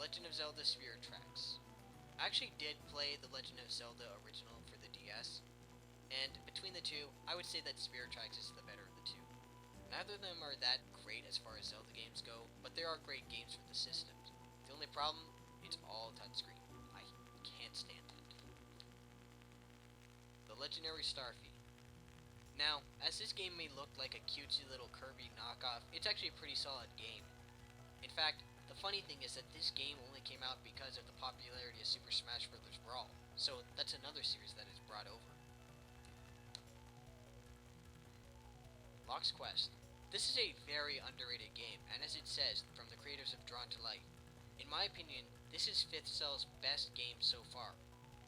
Legend of Zelda Spirit Tracks. I actually did play the Legend of Zelda original for the DS, and between the two, I would say that Spirit Tracks is the better of the two. Neither of them are that great as far as Zelda games go, but they are great games for the systems. The only problem, it's all touchscreen. I can't stand it. The Legendary Starfy. Now, as this game may look like a cutesy little Kirby knockoff, it's actually a pretty solid game. In fact, the funny thing is that this game only came out because of the popularity of Super Smash Bros. Brawl, so that's another series that is brought over. Lock's Quest. This is a very underrated game, and as it says, from the creators of Drawn to Life. In my opinion, this is 5th Cell's best game so far.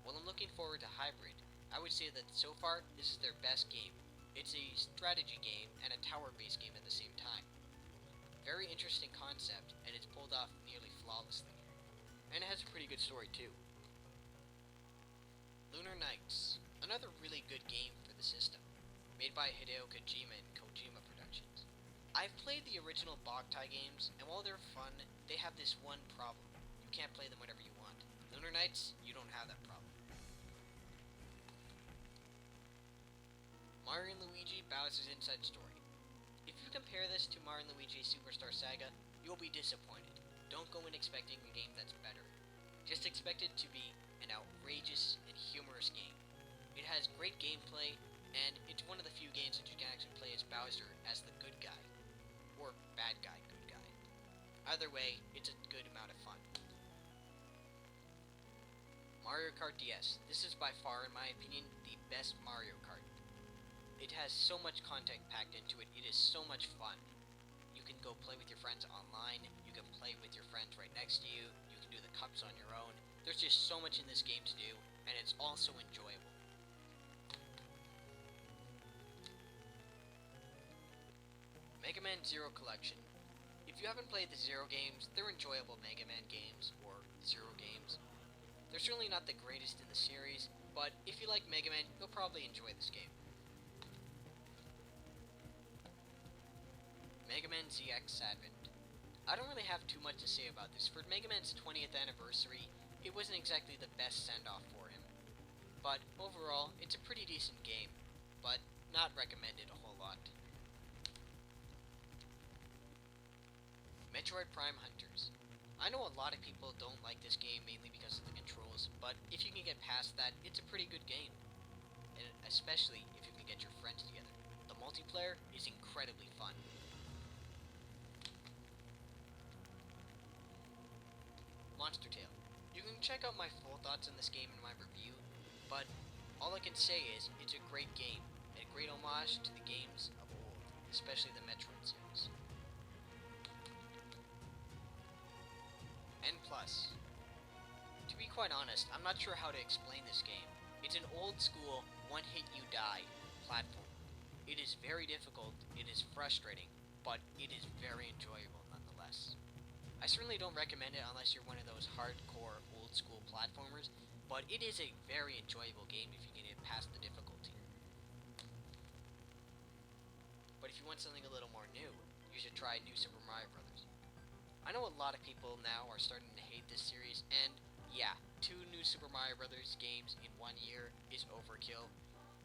While I'm looking forward to Hybrid, I would say that so far, this is their best game. It's a strategy game and a tower-based game at the same time. Very interesting concept, and it's pulled off nearly flawlessly. And it has a pretty good story too. Lunar Nights. Another really good game for the system, made by Hideo Kojima and Kojima Productions. I've played the original Boktai games, and while they're fun, they have this one problem. You can't play them whenever you want. Lunar Nights, you don't have that problem. Mario & Luigi Bowser's Inside Story. If you compare this to Mario & Luigi Superstar Saga, you'll be disappointed. Don't go in expecting a game that's better. Just expect it to be an outrageous and humorous game. It has great gameplay, and it's one of the few games that you can actually play as Bowser as the good guy. Or bad guy, good guy. Either way, it's a good amount of fun. Mario Kart DS. This is by far, in my opinion, the best Mario Kart. It has so much content packed into it. It is so much fun. You can go play with your friends online. You can play with your friends right next to you. You can do the cups on your own. There's just so much in this game to do, and it's also enjoyable. Mega Man Zero Collection. If you haven't played the Zero games, they're enjoyable Mega Man games, or Zero games. They're certainly not the greatest in the series, but if you like Mega Man, you'll probably enjoy this game. Mega Man ZX Advent. I don't really have too much to say about this. For Mega Man's 20th anniversary, it wasn't exactly the best send-off for him. But overall, it's a pretty decent game, but not recommended a whole lot. Metroid Prime Hunters. I know a lot of people don't like this game mainly because of the controls, but if you can get past that, it's a pretty good game. And especially if you can get your friends together. The multiplayer is incredibly fun. Monster Tale. You can check out my full thoughts on this game in my review, but all I can say is it's a great game, and a great homage to the games of old, especially the Metroid series. N+. To be quite honest, I'm not sure how to explain this game. It's an old school, one hit you die platform. It is very difficult, it is frustrating, but it is very enjoyable nonetheless. I certainly don't recommend it unless you're one of those hardcore old school platformers, but it is a very enjoyable game if you can get past the difficulty. But if you want something a little more new, you should try New Super Mario Bros. I know a lot of people now are starting to hate this series, and yeah, 2 New Super Mario Bros. Games in 1 year is overkill.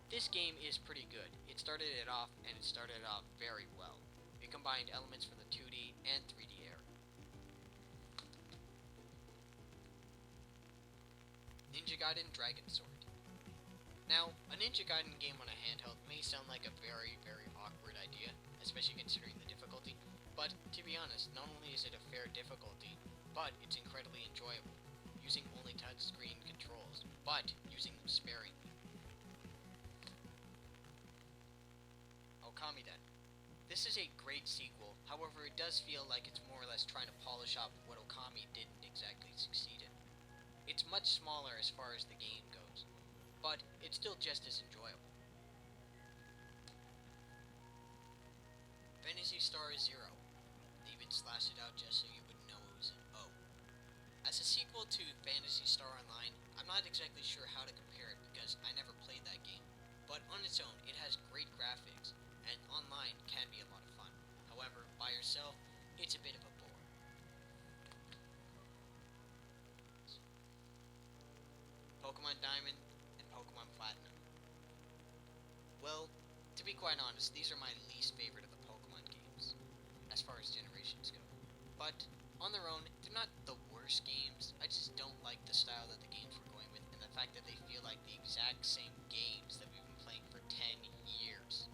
This game is pretty good. It started it off, and it started it off very well. It combined elements from the 2D and 3D era. Ninja Gaiden Dragon Sword. Now, a Ninja Gaiden game on a handheld may sound like a very, very awkward idea, especially considering the difficulty, but to be honest, not only is it a fair difficulty, but it's incredibly enjoyable, using only touchscreen controls, but using them sparingly. Okamiden. This is a great sequel, however it does feel like it's more or less trying to polish up what Okami didn't exactly succeed in. It's much smaller as far as the game goes, but it's still just as enjoyable. Phantasy Star Zero. They even slashed it out just so you would know it was an O. As a sequel to Phantasy Star Online, I'm not exactly sure how to compare it because I never played that game, but on its own, it has great graphics, and online can be a lot of fun. However, by yourself, it's a bit of a bore. Pokemon Diamond, and Pokemon Platinum. Well, to be quite honest, these are my least favorite of the Pokemon games, as far as generations go. But, on their own, they're not the worst games. I just don't like the style that the games were going with, and the fact that they feel like the exact same games that we've been playing for 10 years.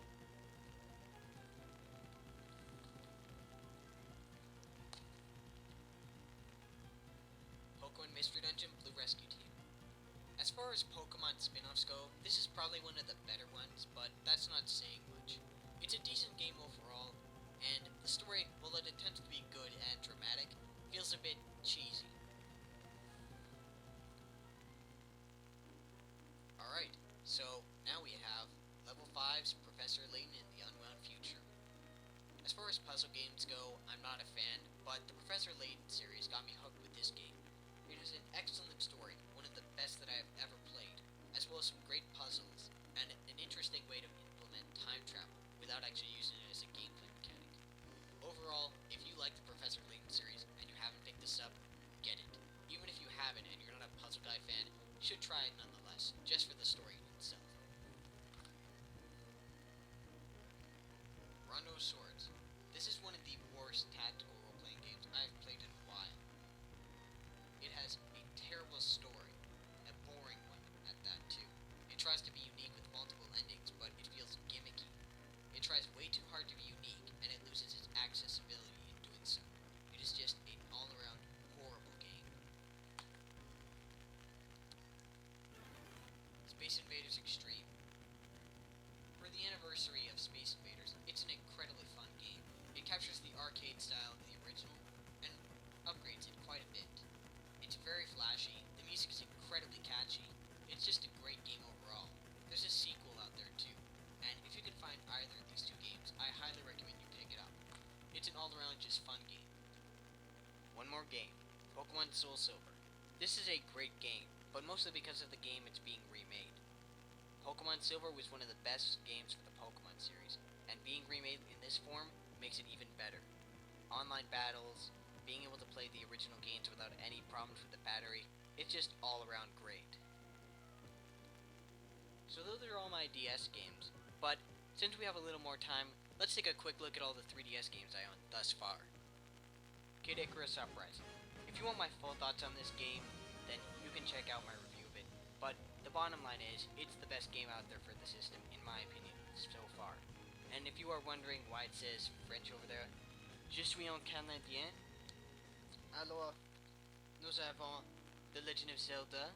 Pokemon Mystery Dungeon Blue Rescue Team. As far as Pokemon spin-offs go, this is probably one of the better ones, but that's not saying much. It's a decent game overall, and the story, while it attempts to be good and dramatic, feels a bit cheesy. Alright, so now we have Level 5's Professor Layton in the Unwound Future. As far as puzzle games go, I'm not a fan, but the Professor Layton series got me hooked with this game. It is an excellent story, one of the best that I have ever played, as well as some great puzzles, and an interesting way to implement time travel without actually using it as a gameplay mechanic. Overall, if you like the Professor Layton series and you haven't picked this up, get it. Even if you haven't and you're not a Puzzle Guy fan, you should try it nonetheless, just for the story itself. Rondo of Swords. This is one of the worst tactical role-playing games I've played in a while. It has a terrible story, a boring one at that too. It tries to be unique with multiple endings, but it feels gimmicky. It tries way too hard to be unique, and it loses its accessibility in doing so. It is just an all-around horrible game. Space Invaders Extreme. For the anniversary of Space Invaders, it's an incredibly fun game. It captures the arcade style of the original, and upgrades it quite a bit. It's very flashy, the music is incredibly catchy, it's just a great game overall. There's a sequel out there too, and if you can find either of these two games, I highly recommend you pick it up. It's an all-around just fun game. One more game, Pokemon Soul Silver. This is a great game, but mostly because of the game it's being remade. Pokemon Silver was one of the best games for the Pokemon series, and being remade in this form makes it even better. Online battles, being able to play the original games without any problems with the battery, it's just all around great. So those are all my DS games, but since we have a little more time, let's take a quick look at all the 3DS games I own thus far. Kid Icarus Uprising. If you want my full thoughts on this game, then you can check out my review of it, but the bottom line is, it's the best game out there for the system, in my opinion, so far. And if you are wondering why it says French over there, Je suis un Canadien. Alors, nous avons The Legend of Zelda,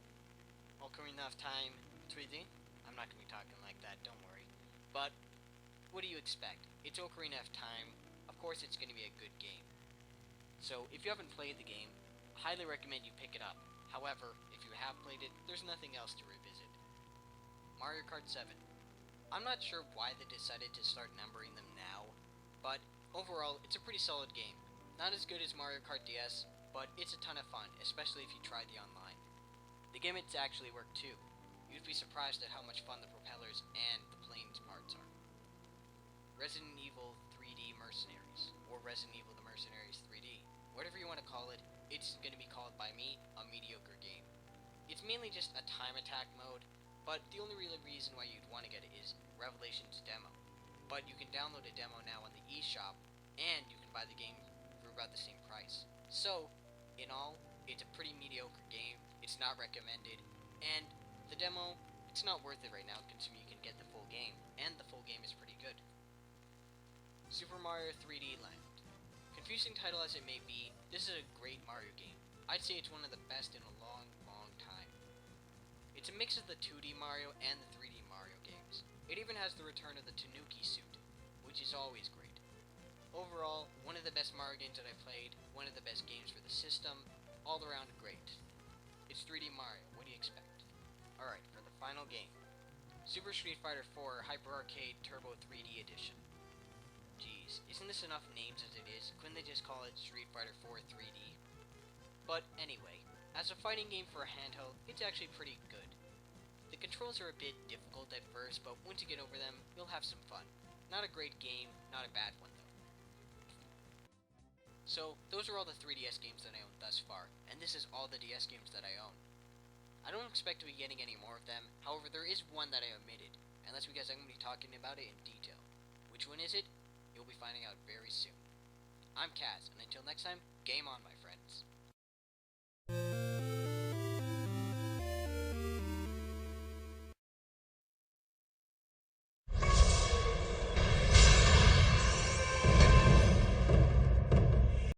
Ocarina of Time 3D. I'm not going to be talking like that, don't worry. But, what do you expect? It's Ocarina of Time. Of course it's going to be a good game. So, if you haven't played the game, I highly recommend you pick it up. However, if you have played it, there's nothing else to revisit. Mario Kart 7. I'm not sure why they decided to start numbering them now, but overall, it's a pretty solid game. Not as good as Mario Kart DS, but it's a ton of fun, especially if you try the online. The gimmicks actually work too. You'd be surprised at how much fun the propellers and the planes parts are. Resident Evil 3D Mercenaries, or Resident Evil the Mercenaries 3D. Whatever you want to call it, it's going to be called by me a mediocre game. It's mainly just a time attack mode, but the only real reason why you'd want to get it is Revelations demo. But you can download a demo now on the eShop, and you can buy the game for about the same price. So, in all, it's a pretty mediocre game, it's not recommended, and the demo, it's not worth it right now considering you can get the full game, and the full game is pretty good. Super Mario 3D Land. Confusing title as it may be, this is a great Mario game. I'd say it's one of the best in a long, long time. It's a mix of the 2D Mario and the 3D Mario games. It even has the return of the Tanuki suit, which is always great. Overall, one of the best Mario games that I've played, one of the best games for the system, all around great. It's 3D Mario, what do you expect? Alright, for the final game. Super Street Fighter 4 Hyper Arcade Turbo 3D Edition. Jeez, isn't this enough names as it is? Couldn't they just call it Street Fighter 4 3D? But anyway, as a fighting game for a handheld, it's actually pretty good. The controls are a bit difficult at first, but once you get over them, you'll have some fun. Not a great game, not a bad one though. So, those are all the 3DS games that I own thus far, and this is all the DS games that I own. I don't expect to be getting any more of them. However, there is one that I omitted, and that's because I'm going to be talking about it in detail. Which one is it? You'll be finding out very soon. I'm Kaz, and until next time, game on, my friends.